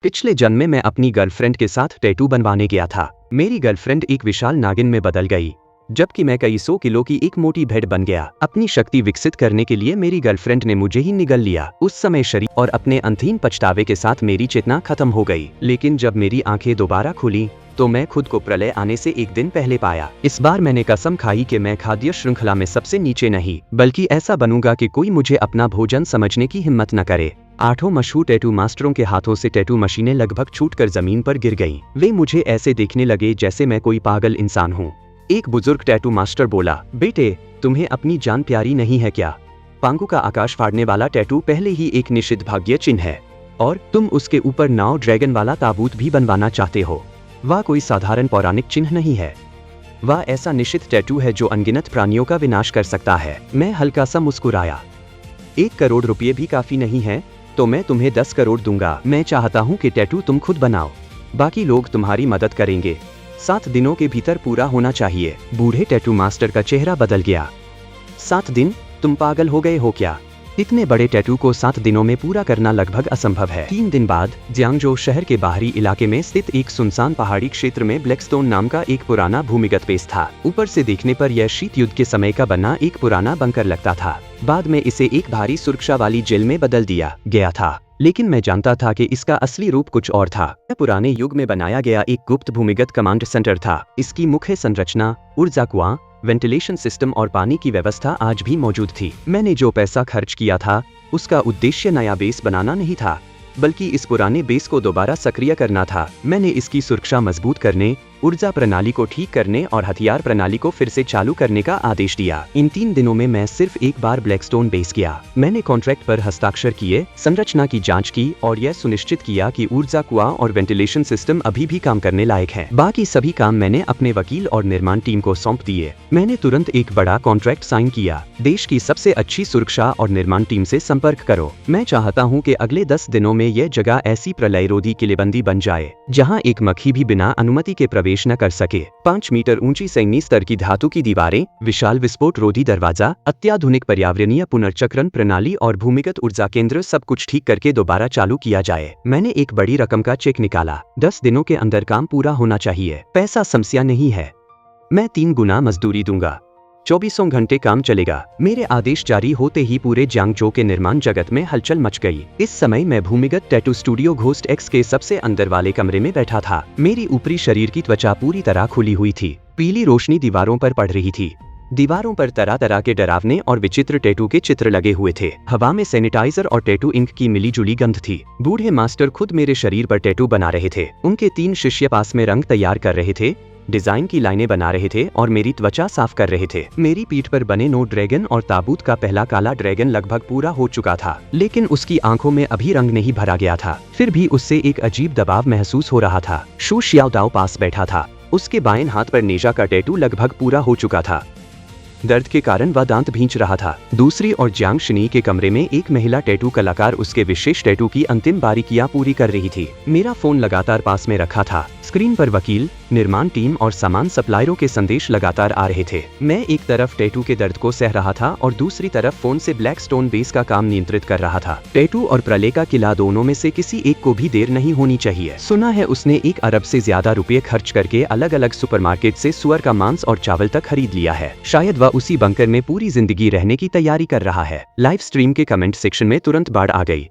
पिछले जन्म में मैं अपनी गर्लफ्रेंड के साथ टैटू बनवाने गया था। मेरी गर्लफ्रेंड एक विशाल नागिन में बदल गई, जबकि मैं कई 100 किलो की एक मोटी भेड़ बन गया। अपनी शक्ति विकसित करने के लिए मेरी गर्लफ्रेंड ने मुझे ही निगल लिया। उस समय शरीर और अपने अंतहीन पछतावे के साथ मेरी चेतना खत्म हो गई। लेकिन जब मेरी आंखें दोबारा खुली तो मैं खुद को प्रलय आने से एक दिन पहले पाया। इस बार मैंने कसम खाई कि मैं खाद्य श्रृंखला में सबसे नीचे नहीं, बल्कि ऐसा बनूंगा कि कोई मुझे अपना भोजन समझने की हिम्मत न करे। 8 मशहूर टैटू मास्टरों के हाथों से टैटू मशीनें लगभग छूटकर जमीन पर गिर गईं। वे मुझे ऐसे देखने लगे जैसे मैं कोई पागल इंसान हूँ। एक बुजुर्ग टैटू मास्टर बोला, बेटे, तुम्हें अपनी जान प्यारी नहीं है क्या? पांगु का आकाश फाड़ने वाला टैटू पहले ही एक निषिद्ध भाग्य चिन्ह है, और तुम उसके ऊपर नाव ड्रैगन वाला ताबूत भी बनवाना चाहते हो। वह कोई साधारण पौराणिक चिन्ह नहीं है, वह ऐसा निश्चित टैटू है जो अनगिनत प्राणियों का विनाश कर सकता है। मैं हल्का सा मुस्कुराया। 1 करोड़ रुपये भी काफी नहीं है, तो मैं तुम्हें 10 करोड़ दूंगा। मैं चाहता हूँ कि टैटू तुम खुद बनाओ, बाकी लोग तुम्हारी मदद करेंगे। 7 दिनों के भीतर पूरा होना चाहिए। बूढ़े टैटू मास्टर का चेहरा बदल गया। 7 दिन? तुम पागल हो गए हो क्या? इतने बड़े टैटू को 7 दिनों में पूरा करना लगभग असंभव है। 3 दिन बाद जियांगजो शहर के बाहरी इलाके में स्थित एक सुनसान पहाड़ी क्षेत्र में ब्लैकस्टोन नाम का एक पुराना भूमिगत बेस था। ऊपर से देखने पर यह शीत युद्ध के समय का बना एक पुराना बंकर लगता था। बाद में इसे एक भारी सुरक्षा वाली जेल में बदल दिया गया था, लेकिन मैं जानता था कि इसका असली रूप कुछ और था। यह पुराने युग में बनाया गया एक गुप्त भूमिगत कमांड सेंटर था। इसकी मुख्य संरचना, ऊर्जा कुआं, वेंटिलेशन सिस्टम और पानी की व्यवस्था आज भी मौजूद थी। मैंने जो पैसा खर्च किया था उसका उद्देश्य नया बेस बनाना नहीं था, बल्कि इस पुराने बेस को दोबारा सक्रिय करना था। मैंने इसकी सुरक्षा मजबूत करने, ऊर्जा प्रणाली को ठीक करने और हथियार प्रणाली को फिर से चालू करने का आदेश दिया। इन 3 दिनों में मैं सिर्फ एक बार ब्लैकस्टोन बेस गया। मैंने कॉन्ट्रैक्ट पर हस्ताक्षर किए, संरचना की जांच की और यह सुनिश्चित किया कि ऊर्जा कुआं और वेंटिलेशन सिस्टम अभी भी काम करने लायक है। बाकी सभी काम मैंने अपने वकील और निर्माण टीम को सौंप दिए। मैंने तुरंत एक बड़ा कॉन्ट्रैक्ट साइन किया। देश की सबसे अच्छी सुरक्षा और निर्माण टीम से संपर्क करो। मैं चाहता हूँ कि अगले 10 दिनों में यह जगह ऐसी प्रलयरोधी किलेबंदी बन जाए जहाँ एक मक्खी भी बिना अनुमति के प्रवेश न कर सके। 5 मीटर ऊंची सैन्य स्तर की धातु की दीवारें, विशाल विस्फोट रोधी दरवाजा, अत्याधुनिक पर्यावरणीय पुनर्चक्रण प्रणाली और भूमिगत ऊर्जा केंद्र, सब कुछ ठीक करके दोबारा चालू किया जाए। मैंने एक बड़ी रकम का चेक निकाला। 10 दिनों के अंदर काम पूरा होना चाहिए। पैसा समस्या नहीं है, मैं 3 गुना मजदूरी दूंगा। 24 घंटे काम चलेगा। मेरे आदेश जारी होते ही पूरे जियांगजो के निर्माण जगत में हलचल मच गई। इस समय मैं भूमिगत टैटू स्टूडियो घोस्ट एक्स के सबसे अंदर वाले कमरे में बैठा था। मेरी ऊपरी शरीर की त्वचा पूरी तरह खुली हुई थी। पीली रोशनी दीवारों पर पड़ रही थी। दीवारों पर तरह तरह के डरावने और विचित्र टैटू के चित्र लगे हुए थे। हवा में सैनिटाइजर और टैटू इंक की मिलीजुली गंध थी। बूढ़े मास्टर खुद मेरे शरीर पर टैटू बना रहे थे। उनके 3 शिष्य पास में रंग तैयार कर रहे थे, डिजाइन की लाइनें बना रहे थे और मेरी त्वचा साफ कर रहे थे। मेरी पीठ पर बने नो ड्रैगन और ताबूत का पहला काला ड्रैगन लगभग पूरा हो चुका था, लेकिन उसकी आंखों में अभी रंग नहीं भरा गया था। फिर भी उससे एक अजीब दबाव महसूस हो रहा था। शू शियाओदाओ पास बैठा था। उसके बाएं हाथ पर नेजा का टैटू लगभग पूरा हो चुका था। दर्द के कारण वह दांत भींच रहा था। दूसरी ओर जियांग शिनी के कमरे में एक महिला टैटू कलाकार उसके विशेष टैटू की अंतिम बारीकियां पूरी कर रही थी। मेरा फोन लगातार पास में रखा था। स्क्रीन पर वकील, निर्माण टीम और सामान सप्लायरों के संदेश लगातार आ रहे थे। मैं एक तरफ टैटू के दर्द को सह रहा था और दूसरी तरफ फोन से ब्लैकस्टोन बेस का काम नियंत्रित कर रहा था। टैटू और प्रलय का किला, दोनों में से किसी एक को भी देर नहीं होनी चाहिए। सुना है उसने 1 अरब से ज्यादा रुपए खर्च करके अलग अलग सुपरमार्केट से सुअर का मांस और चावल तक खरीद लिया है। शायद वह उसी बंकर में पूरी जिंदगी रहने की तैयारी कर रहा है। लाइव स्ट्रीम के कमेंट सेक्शन में तुरंत बाढ़ आ गई।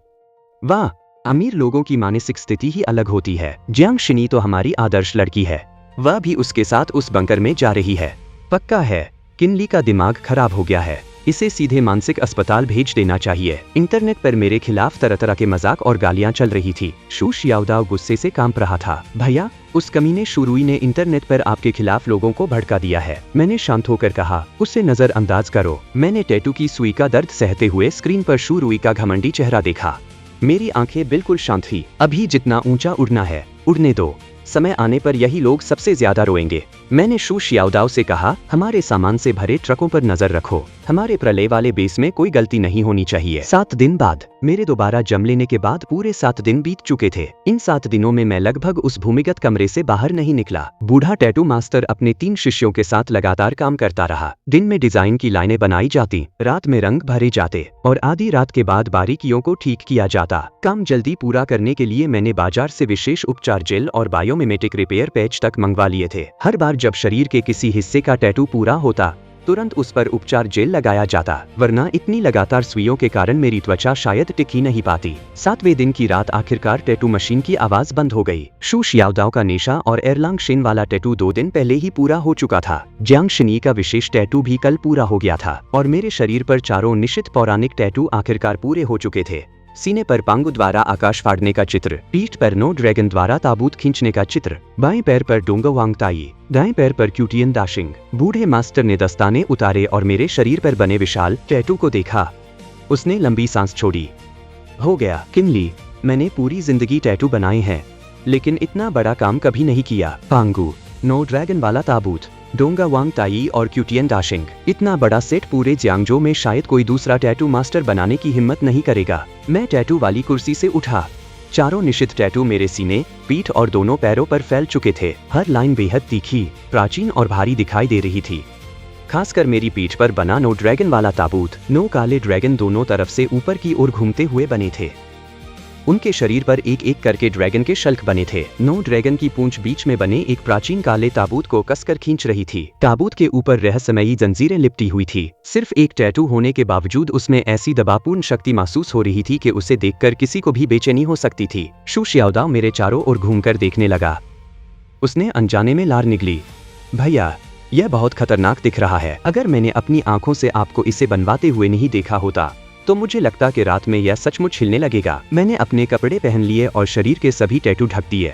वाह, अमीर लोगों की मानसिक स्थिति ही अलग होती है। जियांग शिनी तो हमारी आदर्श लड़की है, वह भी उसके साथ उस बंकर में जा रही है। पक्का है किनली का दिमाग खराब हो गया है, इसे सीधे मानसिक अस्पताल भेज देना चाहिए। इंटरनेट पर मेरे खिलाफ तरह तरह के मजाक और गालियां चल रही थी। शू शियाओदाओ गुस्से से कांप रहा था। भैया, उस कमीने शुरुई ने इंटरनेट पर आपके खिलाफ लोगों को भड़का दिया है। मैंने शांत होकर कहा, उसे नजरअंदाज करो। मैंने टैटू की सुई का दर्द सहते हुए स्क्रीन पर शुरुई का घमंडी चेहरा देखा। मेरी आंखें बिल्कुल शांत थी। अभी जितना ऊंचा उड़ना है उड़ने दो, समय आने पर यही लोग सबसे ज्यादा रोएंगे। मैंने शू शियाओदाओ से कहा, हमारे सामान से भरे ट्रकों पर नजर रखो, हमारे प्रलय वाले बेस में कोई गलती नहीं होनी चाहिए। 7 दिन बाद मेरे दोबारा जम लेने के बाद पूरे 7 दिन बीत चुके थे। इन 7 दिनों में मैं लगभग उस भूमिगत कमरे से बाहर नहीं निकला। बूढ़ा टैटू मास्टर अपने 3 शिष्यों के साथ लगातार काम करता रहा। दिन में डिजाइन की लाइनें बनाई जाती, रात में रंग भरे जाते और आधी रात के बाद बारीकियों को ठीक किया जाता। काम जल्दी पूरा करने के लिए मैंने बाजार से विशेष उपचार जेल और बायोमिमेटिक रिपेयर पैच तक मंगवा लिए थे। हर बार जब शरीर के किसी हिस्से का टैटू पूरा होता, तुरंत उस पर उपचार जेल लगाया जाता, वरना इतनी लगातार सुइयों के कारण मेरी त्वचा शायद टिक ही नहीं पाती। 7वें दिन की रात आखिरकार टैटू मशीन की आवाज बंद हो गई। शू शियाओदाओ का नेशा और एरलांग शिन वाला टैटू 2 दिन पहले ही पूरा हो चुका था। जियांग शिनी का विशेष टैटू भी कल पूरा हो गया था और मेरे शरीर पर चारों निश्चित पौराणिक टैटू आखिरकार पूरे हो चुके थे। सीने पर पांगु द्वारा आकाश फाड़ने का चित्र, पीठ पर नो ड्रैगन द्वारा ताबूत खींचने का चित्र, बाएं पैर पर डोंगा वांग ताई, दाएं पैर पर क्यूटियन दाशिंग। बूढ़े मास्टर ने दस्ताने उतारे और मेरे शरीर पर बने विशाल टैटू को देखा। उसने लंबी सांस छोड़ी। हो गया किनली, मैंने पूरी जिंदगी टैटू बनाए हैं, लेकिन इतना बड़ा काम कभी नहीं किया। पांगु, नो ड्रैगन वाला ताबूत, डोंगा वांग ताई और क्यूटियन दाशिंग। इतना बड़ा सेट पूरे जियांगजो में शायद कोई दूसरा टैटू मास्टर बनाने की हिम्मत नहीं करेगा। मैं टैटू वाली कुर्सी से उठा। चारों निश्चित टैटू मेरे सीने, पीठ और दोनों पैरों पर फैल चुके थे। हर लाइन बेहद तीखी, प्राचीन और भारी दिखाई दे रही थी। खासकर मेरी पीठ पर बना नो ड्रैगन वाला ताबूत, नो काले ड्रैगन दोनों तरफ से ऊपर की ओर घूमते हुए बने थे। उनके शरीर पर एक एक करके ड्रैगन के शल्क बने थे। नो ड्रैगन की पूंछ बीच में बने एक प्राचीन काले ताबूत को कसकर खींच रही थी। ताबूत के ऊपर रहस्यमयी जंजीरें लिपटी हुई थी। सिर्फ एक टैटू होने के बावजूद उसमें ऐसी दबापूर्ण शक्ति महसूस हो रही थी कि उसे देखकर किसी को भी बेचैनी हो सकती थी। शू शियाओदाओ मेरे चारों ओर घूमकर देखने लगा। उसने अनजाने में लार निगली। भैया, यह बहुत खतरनाक दिख रहा है। अगर मैंने अपनी आंखों से आपको इसे बनवाते हुए नहीं देखा होता तो मुझे लगता कि रात में यह सचमुच हिलने लगेगा। मैंने अपने कपड़े पहन लिए और शरीर के सभी टैटू ढक दिए।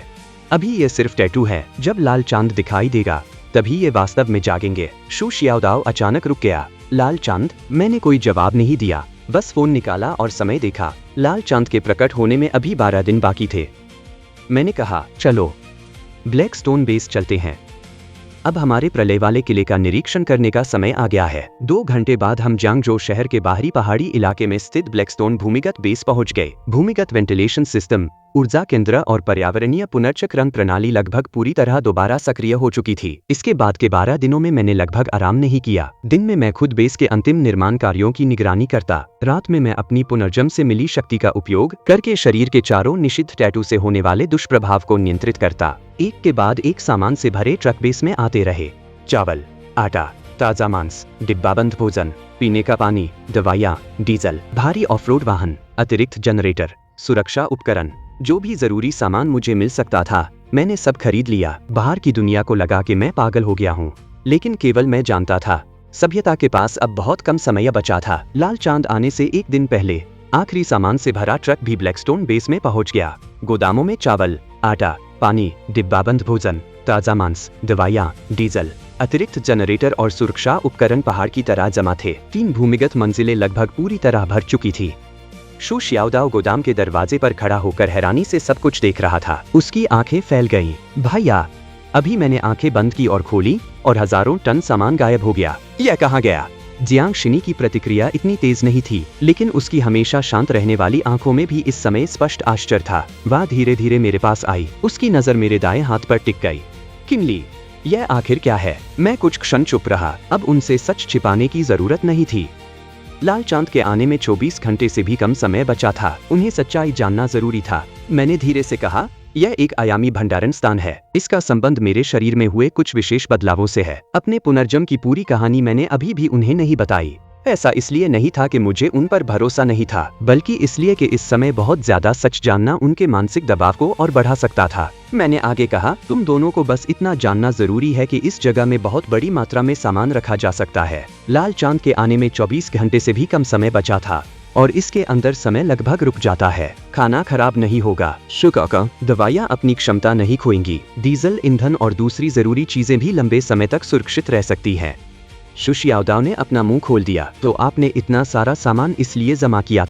अभी ये सिर्फ टैटू है, जब लाल चांद दिखाई देगा तभी ये वास्तव में जागेंगे। शू शियाओदाओ अचानक रुक गया। लाल चांद? मैंने कोई जवाब नहीं दिया, बस फोन निकाला और समय देखा। लाल चांद के प्रकट होने में अभी 12 दिन बाकी थे। मैंने कहा, चलो ब्लैक स्टोन बेस चलते हैं। अब हमारे प्रलय वाले किले का निरीक्षण करने का समय आ गया है। 2 घंटे बाद हम जियांगजो शहर के बाहरी पहाड़ी इलाके में स्थित ब्लैकस्टोन भूमिगत बेस पहुंच गए। भूमिगत वेंटिलेशन सिस्टम, ऊर्जा केंद्र और पर्यावरणीय पुनर्चक्रण प्रणाली लगभग पूरी तरह दोबारा सक्रिय हो चुकी थी। इसके बाद के 12 दिनों में मैंने लगभग आराम नहीं किया। दिन में मैं खुद बेस के अंतिम निर्माण कार्यों की निगरानी करता। रात में मैं अपनी पुनर्जन्म से मिली शक्ति का उपयोग करके शरीर के चारों निषिद्ध टैटू से होने वाले दुष्प्रभाव को नियंत्रित करता। एक के बाद एक सामान से भरे ट्रक बेस में आते रहे। चावल, आटा, ताजा मांस, डिब्बाबंद भोजन, पीने का पानी, दवाइयाँ, डीजल, भारी ऑफरोड वाहन, अतिरिक्त जनरेटर, सुरक्षा उपकरण, जो भी जरूरी सामान मुझे मिल सकता था मैंने सब खरीद लिया। बाहर की दुनिया को लगा कि मैं पागल हो गया हूँ, लेकिन केवल मैं जानता था सभ्यता के पास अब बहुत कम समय बचा था। लाल चांद आने से 1 दिन पहले आखिरी सामान से भरा ट्रक भी ब्लैकस्टोन बेस में पहुंच गया। गोदामों में चावल, आटा, पानी, डिब्बाबंद भोजन, ताजा मांस, दवाइयाँ, डीजल, अतिरिक्त जनरेटर और सुरक्षा उपकरण पहाड़ की तरह जमा थे। 3 भूमिगत मंजिलें लगभग पूरी तरह भर चुकी थी। शू शियाओदाओ गोदाम के दरवाजे पर खड़ा होकर हैरानी से सब कुछ देख रहा था। उसकी आंखें फैल गईं। भैया, अभी मैंने आंखें बंद की और खोली और हजारों टन सामान गायब हो गया। यह कहाँ गया? जियांग शिनी की प्रतिक्रिया इतनी तेज नहीं थी, लेकिन उसकी हमेशा शांत रहने वाली आंखों में भी इस समय स्पष्ट आश्चर्य था। वह धीरे धीरे मेरे पास आई। उसकी नजर मेरे दाएं हाथ पर टिक गई। किनली, यह आखिर क्या है? मैं कुछ क्षण चुप रहा। अब उनसे सच छिपाने की जरूरत नहीं थी। लाल चांद के आने में 24 घंटे से भी कम समय बचा था। उन्हें सच्चाई जानना जरूरी था। मैंने धीरे से कहा, यह एक आयामी भंडारण स्थान है। इसका संबंध मेरे शरीर में हुए कुछ विशेष बदलावों से है। अपने पुनर्जन्म की पूरी कहानी मैंने अभी भी उन्हें नहीं बताई। ऐसा इसलिए नहीं था कि मुझे उन पर भरोसा नहीं था, बल्कि इसलिए कि इस समय बहुत ज्यादा सच जानना उनके मानसिक दबाव को और बढ़ा सकता था। मैंने आगे कहा, तुम दोनों को बस इतना जानना जरूरी है कि इस जगह में बहुत बड़ी मात्रा में सामान रखा जा सकता है। लाल चांद के आने में 24 घंटे से भी कम समय बचा था और इसके अंदर समय लगभग रुक जाता है। खाना खराब नहीं होगा, शुक्र, दवाइयाँ अपनी क्षमता नहीं खोएंगी, डीजल, ईंधन और दूसरी जरूरी चीजें भी लंबे समय तक सुरक्षित रह सकती हैं। शू शियाओदाओ ने अपना मुंह खोल दिया। तो आपने इतना सारा सामान इसलिए जमा किया